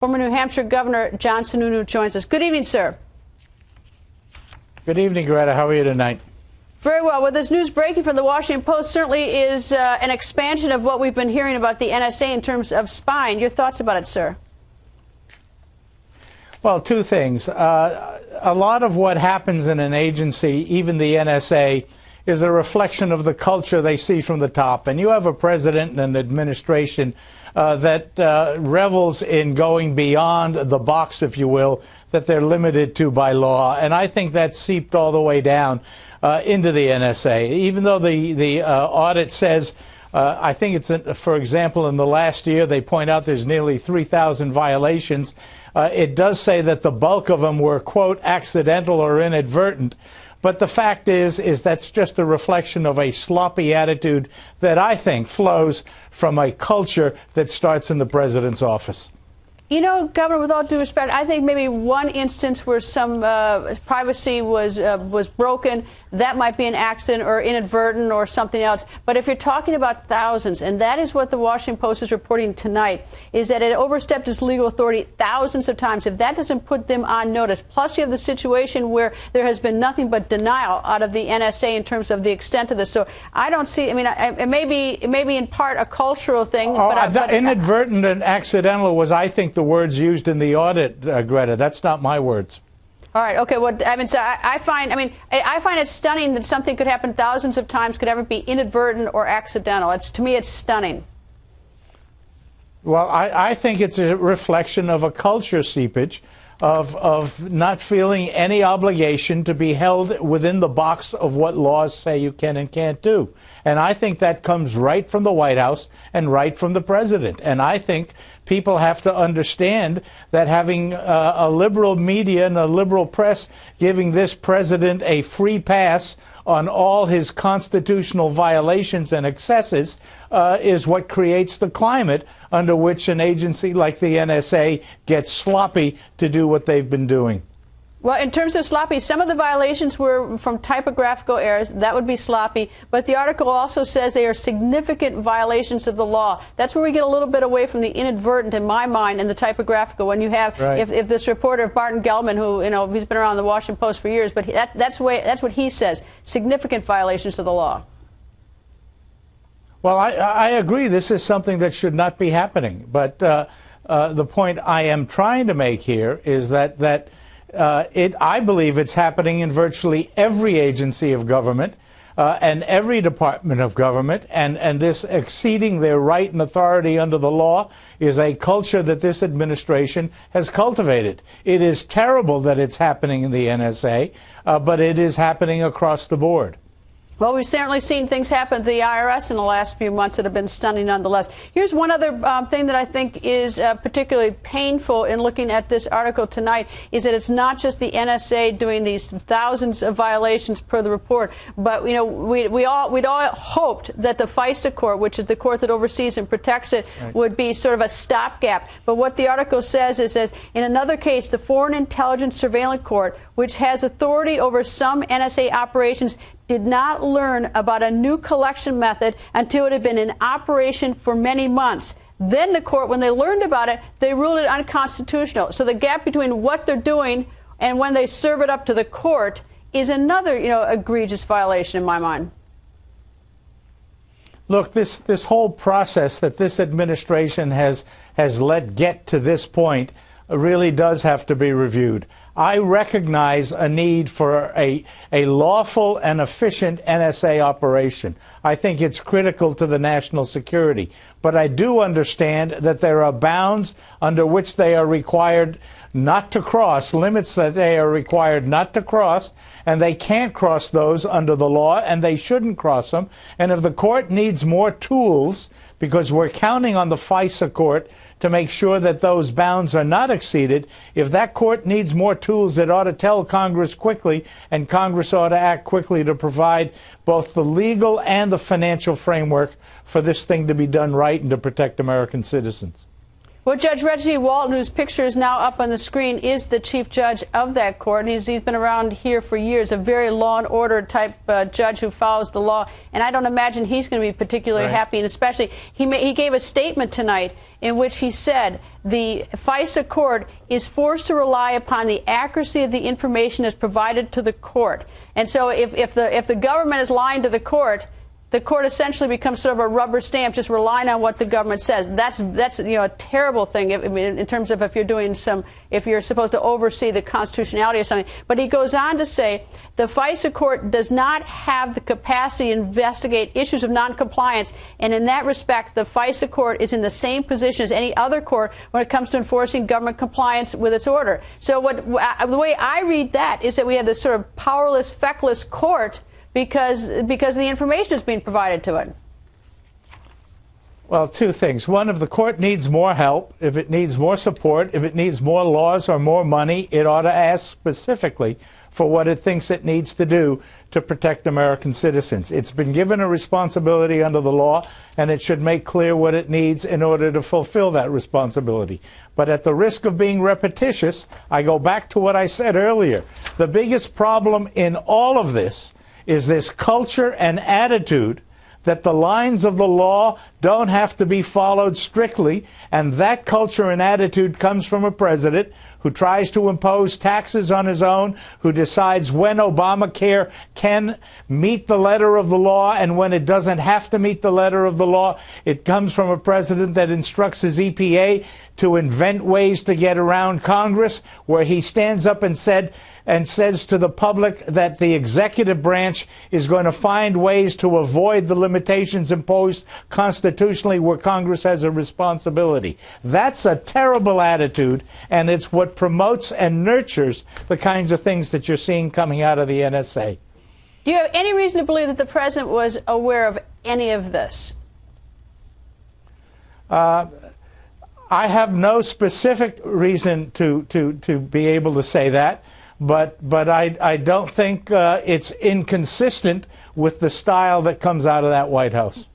Former New Hampshire Governor John Sununu joins us. Good evening, sir. Good evening, Greta. How are you tonight? Very well. Well, this news breaking from the Washington Post certainly is an expansion of what we've been hearing about the NSA in terms of spying. Your thoughts about it, sir? Well, two things. A lot of what happens in an agency, even the NSA, is a reflection of the culture they see from the top. And you have a president and an administration that revels in going beyond the box, if you will, that they're limited to by law. And I think that seeped all the way down into the NSA. Even though the audit says, I think it's, for example, in the last year, they point out there's nearly 3,000 violations. It does say that the bulk of them were, quote, accidental or inadvertent. But the fact is that's just a reflection of a sloppy attitude that I think flows from a culture that starts in the president's office. You know, Governor, with all due respect, I think maybe one instance where some privacy was broken, that might be an accident or inadvertent or something else. But if you're talking about thousands, and that is what the Washington Post is reporting tonight, is that it overstepped its legal authority thousands of times. If that doesn't put them on notice, plus you have the situation where there has been nothing but denial out of the NSA in terms of the extent of this. So I don't see, I mean, it may be in part a cultural thing. But inadvertent and accidental was, I think, the words used in the audit, Greta. That's not my words. All right. Okay. Well, I mean, so I find it stunning that something could happen thousands of times, could ever be inadvertent or accidental. To me, it's stunning. Well, I think it's a reflection of a culture seepage of not feeling any obligation to be held within the box of what laws say you can and can't do. And I think that comes right from the White House and right from the president. And I think people have to understand that having a liberal media and a liberal press giving this president a free pass on all his constitutional violations and excesses is what creates the climate under which an agency like the NSA gets sloppy to do what they've been doing. Well, in terms of sloppy, some of the violations were from typographical errors. That would be sloppy. But the article also says they are significant violations of the law. That's where we get a little bit away from the inadvertent, in my mind, and the typographical. When you have, right. if this reporter, Barton Gelman, who, you know, he's been around the Washington Post for years, but that's what he says, significant violations of the law. Well, I agree. This is something that should not be happening. But the point I am trying to make here is that I believe it's happening in virtually every agency of government and every department of government, and this exceeding their right and authority under the law is a culture that this administration has cultivated. It is terrible that it's happening in the NSA, but it is happening across the board. Well, we've certainly seen things happen to the IRS in the last few months that have been stunning nonetheless. Here's one other thing that I think is particularly painful in looking at this article tonight, is that it's not just the NSA doing these thousands of violations per the report, but, you know, we'd all hoped that the FISA court, which is the court that oversees and protects it, right, would be sort of a stopgap. But what the article says is that in another case, the Foreign Intelligence Surveillance Court, which has authority over some NSA operations, did not learn about a new collection method until it had been in operation for many months. Then the court, when they learned about it, they ruled it unconstitutional. So the gap between what they're doing and when they serve it up to the court is another, you know, egregious violation in my mind. Look, this whole process that this administration has let get to this point really does have to be reviewed. I recognize a need for a lawful and efficient NSA operation. I think it's critical to the national security. But I do understand that there are bounds under which they are required not to cross, limits that they are required not to cross, and they can't cross those under the law, and they shouldn't cross them. And if the court needs more tools, because we're counting on the FISA court to make sure that those bounds are not exceeded, if that court needs more tools, it ought to tell Congress quickly, and Congress ought to act quickly to provide both the legal and the financial framework for this thing to be done right and to protect American citizens. Well, Judge Reggie Walton, whose picture is now up on the screen, is the chief judge of that court. He's been around here for years, a very law and order type judge who follows the law. And I don't imagine he's going to be particularly happy. And especially, he gave a statement tonight in which he said the FISA court is forced to rely upon the accuracy of the information as provided to the court. And so if the government is lying to the court essentially becomes sort of a rubber stamp, just relying on what the government says. That's a terrible thing. I mean, in terms of if you're supposed to oversee the constitutionality of something. But he goes on to say the FISA court does not have the capacity to investigate issues of noncompliance, and in that respect, the FISA court is in the same position as any other court when it comes to enforcing government compliance with its order. So the way I read that is that we have this sort of powerless, feckless court because the information is being provided to it. Well, two things. One, if the court needs more help, if it needs more support, if it needs more laws or more money, it ought to ask specifically for what it thinks it needs to do to protect American citizens. It's been given a responsibility under the law, and it should make clear what it needs in order to fulfill that responsibility. But at the risk of being repetitious, I go back to what I said earlier. The biggest problem in all of this is this culture and attitude that the lines of the law don't have to be followed strictly, and that culture and attitude comes from a president who tries to impose taxes on his own, who decides when Obamacare can meet the letter of the law and when it doesn't have to meet the letter of the law. It comes from a president that instructs his EPA to invent ways to get around Congress, where he stands up and says to the public that the executive branch is going to find ways to avoid the limitations imposed constitutionally where Congress has a responsibility. That's a terrible attitude, and it's what promotes and nurtures the kinds of things that you're seeing coming out of the NSA. Do you have any reason to believe that the president was aware of any of this? I have no specific reason to be able to say that, but I don't think it's inconsistent with the style that comes out of that White House.